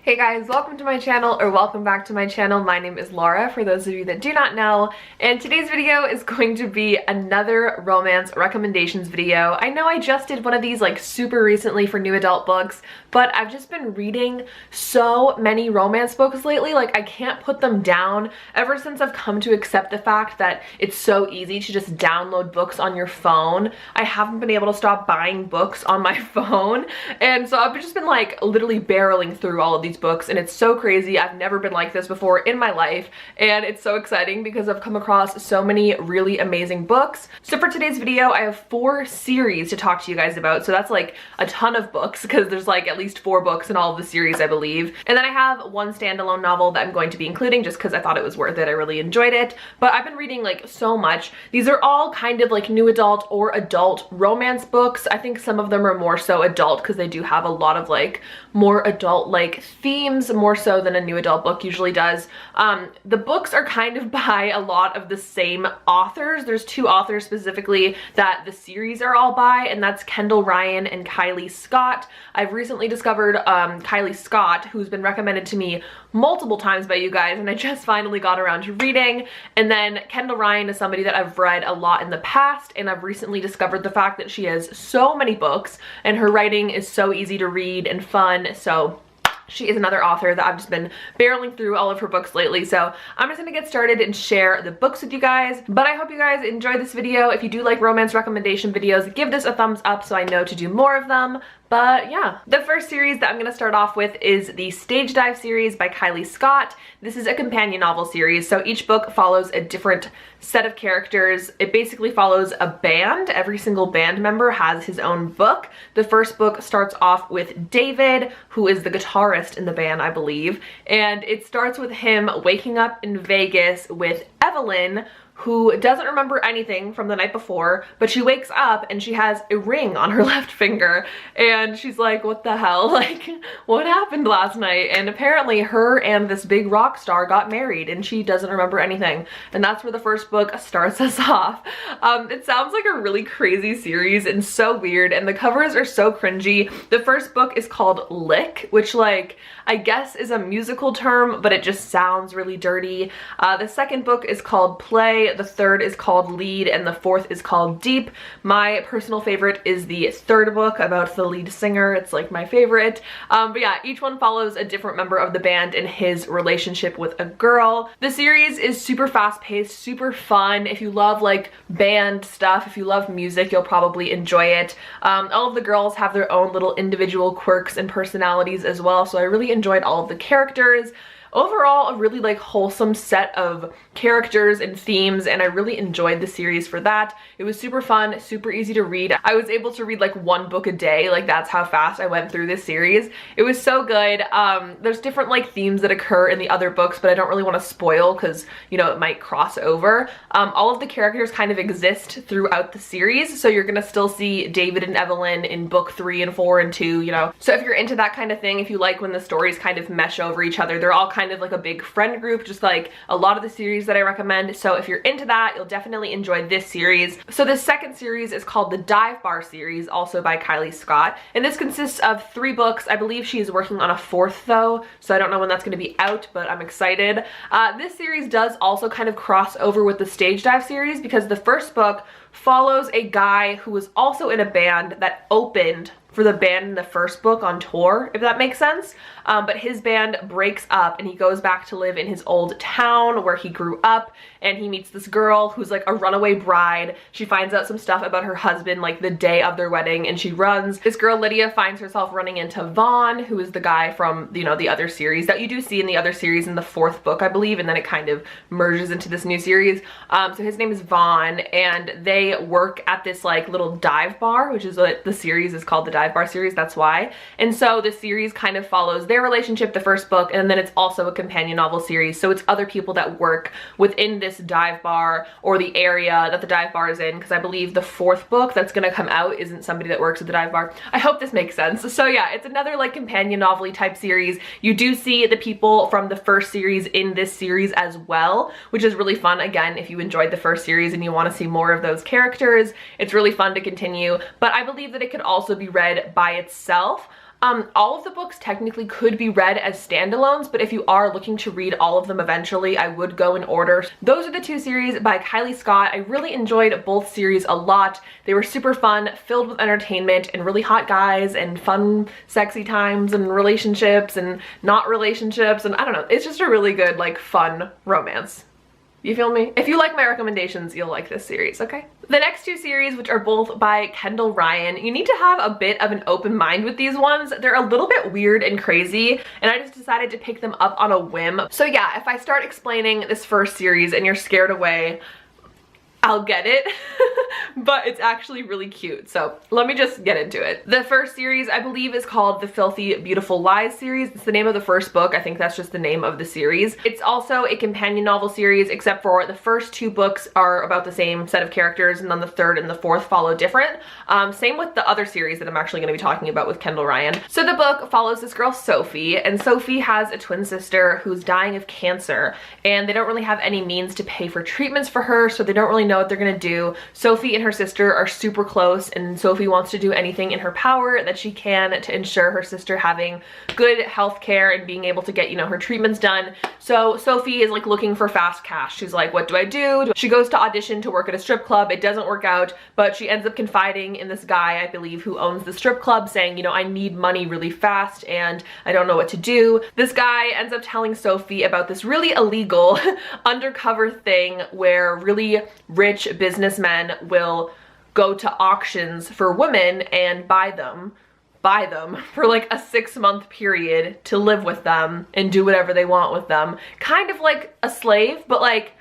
Hey guys, welcome to my channel, or welcome back to my channel. My name is Laura, for those of you that do not know, and today's video is going to be another romance recommendations video. I know I just did one of these like super recently for new adult books, but I've just been reading so many romance books lately, like I can't put them down ever since I've come to accept the fact that it's so easy to just download books on your phone. I haven't been able to stop buying books on my phone, and so I've just been like literally barreling through all of these books, and it's so crazy. I've never been like this before in my life, and it's so exciting because I've come across so many really amazing books. So for today's video, I have 4 series to talk to you guys about, so that's like a ton of books because there's like at least 4 books in all of the series, I believe. And then I have one standalone novel that I'm going to be including just because I thought it was worth it. I really enjoyed it, but I've been reading like so much. These are all kind of like new adult or adult romance books. I think some of them are more so adult because they do have a lot of like more adult like themes, more so than a new adult book usually does. The books are kind of by a lot of the same authors. There's 2 authors specifically that the series are all by, and that's Kendall Ryan and Kylie Scott. I've recently discovered Kylie Scott, who's been recommended to me multiple times by you guys, and I just finally got around to reading. And then Kendall Ryan is somebody that I've read a lot in the past, and I've recently discovered the fact that she has so many books and her writing is so easy to read and fun. So she is another author that I've just been barreling through all of her books lately. So I'm just gonna get started and share the books with you guys. But I hope you guys enjoyed this video. If you do like romance recommendation videos, give this a thumbs up so I know to do more of them. But yeah, the first series that I'm going to start off with is the Stage Dive series by Kylie Scott. This is a companion novel series, so each book follows a different set of characters. It basically follows a band. Every single band member has his own book. The first book starts off with David, who is the guitarist in the band, I believe, and it starts with him waking up in Vegas with Evelyn, who doesn't remember anything from the night before, but she wakes up and she has a ring on her left finger, and she's like, what the hell? Like, what happened last night? And apparently her and this big rock star got married and she doesn't remember anything. And that's where the first book starts us off. It sounds like a really crazy series and so weird, and the covers are so cringy. The first book is called Lick, which like I guess is a musical term, but it just sounds really dirty. The second book is called Play, the third is called Lead, and the fourth is called Deep. My personal favorite is the third book about the lead singer. It's like my favorite. But yeah, each one follows a different member of the band and his relationship with a girl. The series is super fast-paced, super fun. If you love like band stuff, if you love music, you'll probably enjoy it. All of the girls have their own little individual quirks and personalities as well, so I really enjoyed all of the characters. Overall, a really like wholesome set of characters and themes, and I really enjoyed the series for that. It was super fun, super easy to read. I was able to read like 1 book a day, like that's how fast I went through this series. It was so good. There's different like themes that occur in the other books, but I don't really want to spoil because, you know, it might cross over. All of the characters kind of exist throughout the series, so you're gonna still see David and Evelyn in book 3 and 4 and 2, you know. So if you're into that kind of thing, if you like when the stories kind of mesh over each other, they're all kind of like a big friend group, just like a lot of the series that I recommend. So if you're into that, you'll definitely enjoy this series. So the second series is called the Dive Bar series, also by Kylie Scott, and this consists of 3 books. I believe she is working on a 4th though, so I don't know when that's going to be out, but I'm excited. This series does also kind of cross over with the Stage Dive series because the first book follows a guy who was also in a band that opened for the band in the first book on tour, if that makes sense. But his band breaks up and he goes back to live in his old town where he grew up, and he meets this girl who's like a runaway bride. She finds out some stuff about her husband like the day of their wedding, and she runs. This girl Lydia finds herself running into Vaughn, who is the guy from, you know, the other series that you do see in the other series in the 4th book, I believe, and then it kind of merges into this new series. So his name is Vaughn, and they work at this like little dive bar, which is what the series is called, the Dive Bar series, that's why. And so the series kind of follows their relationship, the first book, and then it's also a companion novel series, so it's other people that work within this dive bar or the area that the dive bar is in, because I believe the 4th book that's gonna come out isn't somebody that works at the dive bar. I hope this makes sense. So yeah, it's another like companion novel-y type series. You do see the people from the first series in this series as well, which is really fun. Again, if you enjoyed the first series and you want to see more of those characters, it's really fun to continue, but I believe that it could also be read by itself. All of the books technically could be read as standalones, but if you are looking to read all of them eventually, I would go in order. Those are the two series by Kylie Scott. I really enjoyed both series a lot. They were super fun, filled with entertainment and really hot guys and fun, sexy times and relationships and not relationships, and I don't know, it's just a really good, like, fun romance. You feel me? If you like my recommendations, you'll like this series, okay? The next two series, which are both by Kendall Ryan, you need to have a bit of an open mind with these ones. They're a little bit weird and crazy, and I just decided to pick them up on a whim. So yeah, if I start explaining this first series and you're scared away, I'll get it, but it's actually really cute. So let me just get into it. The first series, I believe, is called the Filthy Beautiful Lies series. It's the name of the first book. I think that's just the name of the series. It's also a companion novel series, except for the first two books are about the same set of characters, and then the third and the fourth follow different. Same with the other series that I'm actually going to be talking about with Kendall Ryan. So the book follows this girl, Sophie, and Sophie has a twin sister who's dying of cancer, and they don't really have any means to pay for treatments for her, so they don't really know what they're gonna do. Sophie and her sister are super close, and Sophie wants to do anything in her power that she can to ensure her sister having good health care and being able to get, you know, her treatments done. So Sophie is like looking for fast cash. She's like, what do I do? She goes to audition to work at a strip club. It doesn't work out, but she ends up confiding in this guy, I believe, who owns the strip club, saying, you know, I need money really fast and I don't know what to do. This guy ends up telling Sophie about this really illegal undercover thing where really rich businessmen will go to auctions for women and buy them for like a 6-month period to live with them and do whatever they want with them. Kind of like a slave, but like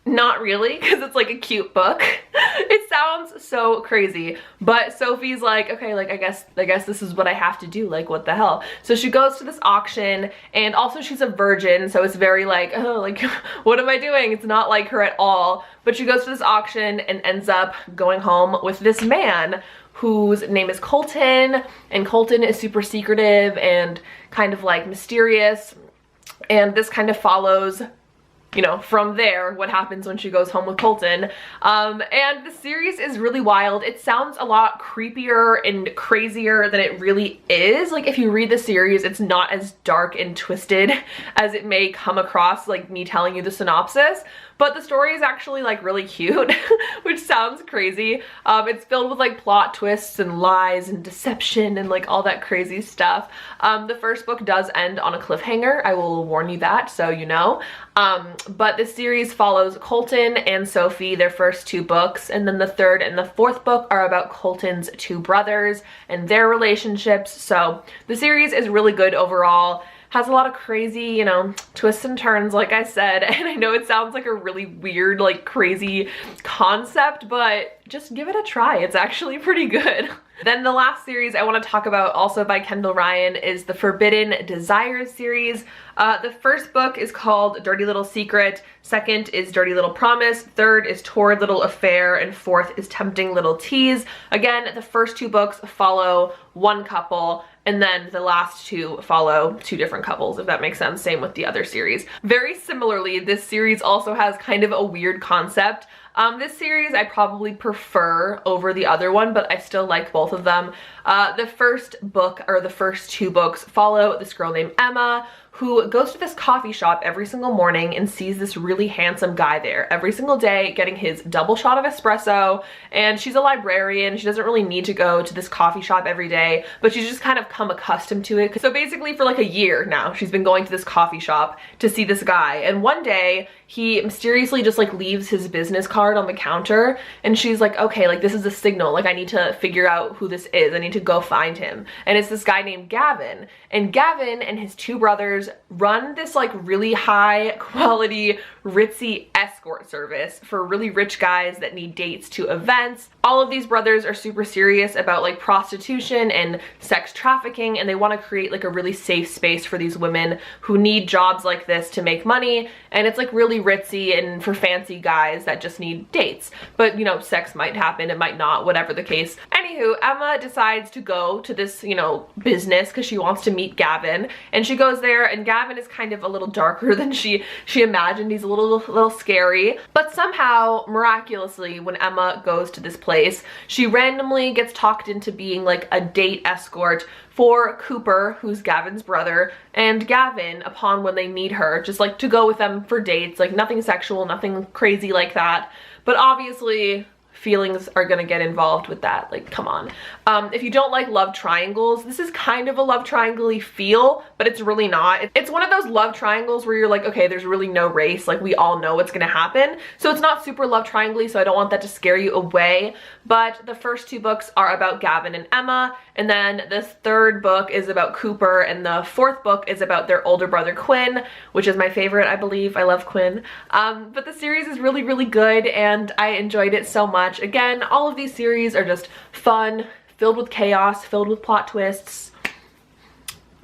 not really, because it's like a cute book. It sounds so crazy, but Sophie's like, okay, like I guess this is what I have to do, like what the hell. So she goes to this auction, and also she's a virgin, so it's very like, oh, like what am I doing? It's not like her at all. But she goes to this auction and ends up going home with this man whose name is Colton, and Colton is super secretive and kind of like mysterious, and this kind of follows, you know, from there, what happens when she goes home with Colton. And the series is really wild. It sounds a lot creepier and crazier than it really is. Like, if you read the series, it's not as dark and twisted as it may come across, like me telling you the synopsis. But the story is actually like really cute, which sounds crazy. It's filled with like plot twists and lies and deception and like all that crazy stuff. The first book does end on a cliffhanger. I will warn you that, so you know. But this series follows Colton and Sophie, their first two books, and then the third and the fourth book are about Colton's two brothers and their relationships. So the series is really good overall. Has a lot of crazy, you know, twists and turns, like I said, and I know it sounds like a really weird, like crazy concept, but just give it a try. It's actually pretty good. Then the last series I want to talk about, also by Kendall Ryan, is the Forbidden Desires series. The first book is called Dirty Little Secret, second is Dirty Little Promise, third is Torrid Little Affair, and fourth is Tempting Little Tease. Again, the first two books follow one couple, and then the last two follow two different couples, if that makes sense. Same with the other series. Very similarly, this series also has kind of a weird concept. This series I probably prefer over the other one, but I still like both of them. The first book, or the first two books, follow this girl named Emma, who goes to this coffee shop every single morning and sees this really handsome guy there every single day getting his double shot of espresso. And she's a librarian. She doesn't really need to go to this coffee shop every day, but she's just kind of come accustomed to it. So basically for like a year now, she's been going to this coffee shop to see this guy. And one day he mysteriously just like leaves his business card on the counter, and she's like, okay, like this is a signal, like I need to figure out who this is. I need to go find him. And it's this guy named Gavin. And Gavin and his two brothers run this like really high quality ritzy escort service for really rich guys that need dates to events. All of these brothers are super serious about like prostitution and sex trafficking, and they want to create like a really safe space for these women who need jobs like this to make money. And it's like really ritzy and for fancy guys that just need dates. But you know, sex might happen, it might not, whatever the case. Anywho, Emma decides to go to this, you know, business because she wants to meet Gavin, and she goes there, and Gavin is kind of a little darker than she imagined. He's a little scary. But somehow, miraculously, when Emma goes to this place, she randomly gets talked into being like a date escort for Cooper, who's Gavin's brother, and Gavin upon when they need her, just like to go with them for dates, like nothing sexual, nothing crazy like that. But obviously, feelings are gonna get involved with that, like come on. If you don't like love triangles, this is kind of a love triangle-y feel, but it's really not. It's one of those love triangles where you're like, okay, there's really no race, like we all know what's gonna happen. So it's not super love triangle-y, so I don't want that to scare you away. But the first two books are about Gavin and Emma, and then this third book is about Cooper, and the fourth book is about their older brother Quinn, which is my favorite, I believe. I love Quinn. But the series is really, really good, and I enjoyed it so much. Again, all of these series are just fun, filled with chaos, filled with plot twists.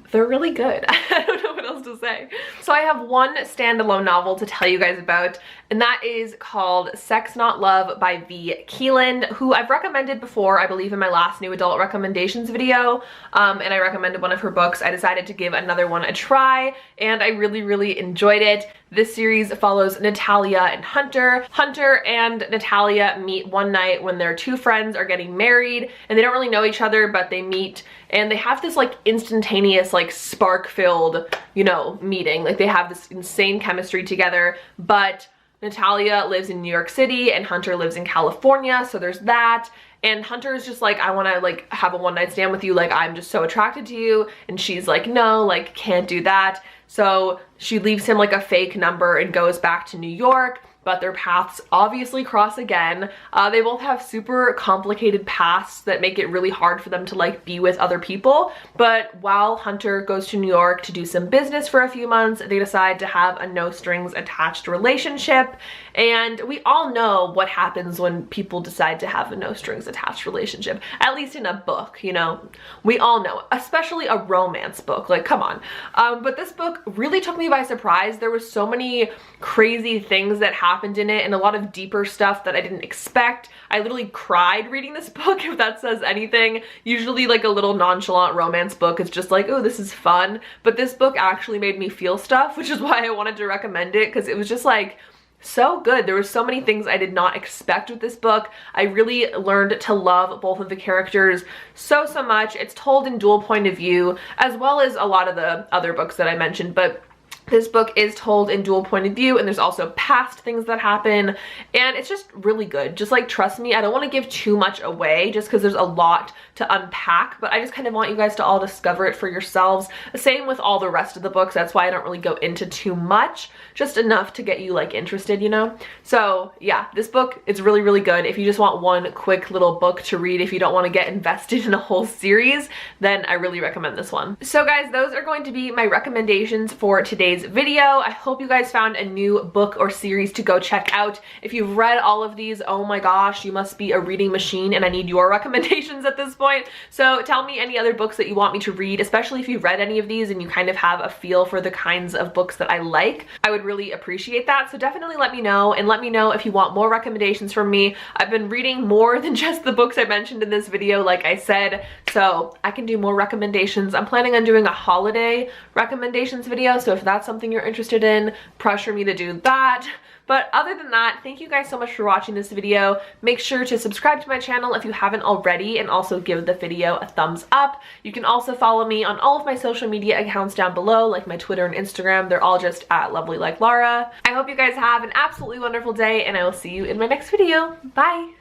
They're really good. I don't know what else to say. So I have one standalone novel to tell you guys about, and that is called Sex Not Love by V. Keeland, who I've recommended before, I believe in my last new adult recommendations video, and I recommended one of her books. I decided to give another one a try, and I really, really enjoyed it. This series follows Natalia and Hunter. Hunter and Natalia meet one night when their two friends are getting married, and they don't really know each other, but they meet, and they have this like instantaneous, like spark-filled, you know, meeting. Like they have this insane chemistry together, but Natalia lives in New York City and Hunter lives in California, so there's that. And Hunter is just like, I want to like have a one-night stand with you, like I'm just so attracted to you. And she's like, no, like can't do that. So she leaves him like a fake number and goes back to New York, but their paths obviously cross again. They both have super complicated pasts that make it really hard for them to like be with other people. But while Hunter goes to New York to do some business for a few months, they decide to have a no strings attached relationship. And we all know what happens when people decide to have a no strings attached relationship, at least in a book, you know, we all know, especially a romance book, like come on. But this book really took me by surprise. There was so many crazy things that happened in it and a lot of deeper stuff that I didn't expect. I literally cried reading this book, if that says anything. Usually like a little nonchalant romance book is just like, oh, this is fun. But this book actually made me feel stuff, which is why I wanted to recommend it, because it was just like so good. There were so many things I did not expect with this book. I really learned to love both of the characters so much. It's told in dual point of view, as well as a lot of the other books that I mentioned, but this book is told in dual point of view, and there's also past things that happen, and it's just really good. Just like trust me, I don't want to give too much away just because there's a lot to unpack, but I just kind of want you guys to all discover it for yourselves. Same with all the rest of the books. That's why I don't really go into too much, just enough to get you like interested, you know? So yeah, this book is really, really good. If you just want one quick little book to read, if you don't want to get invested in a whole series, then I really recommend this one. So guys, those are going to be my recommendations for today's video. I hope you guys found a new book or series to go check out. If you've read all of these, oh my gosh, you must be a reading machine, and I need your recommendations at this point. So tell me any other books that you want me to read, especially if you've read any of these and you kind of have a feel for the kinds of books that I like. I would really appreciate that. So definitely let me know, and let me know if you want more recommendations from me. I've been reading more than just the books I mentioned in this video, like I said, so I can do more recommendations. I'm planning on doing a holiday recommendations video, so if that's something you're interested in, pressure me to do that. But other than that, thank you guys so much for watching this video. Make sure to subscribe to my channel if you haven't already, and also give the video a thumbs up. You can also follow me on all of my social media accounts down below, like my Twitter and Instagram. They're all just at LovellyLikeLara. I hope you guys have an absolutely wonderful day, and I will see you in my next video. Bye!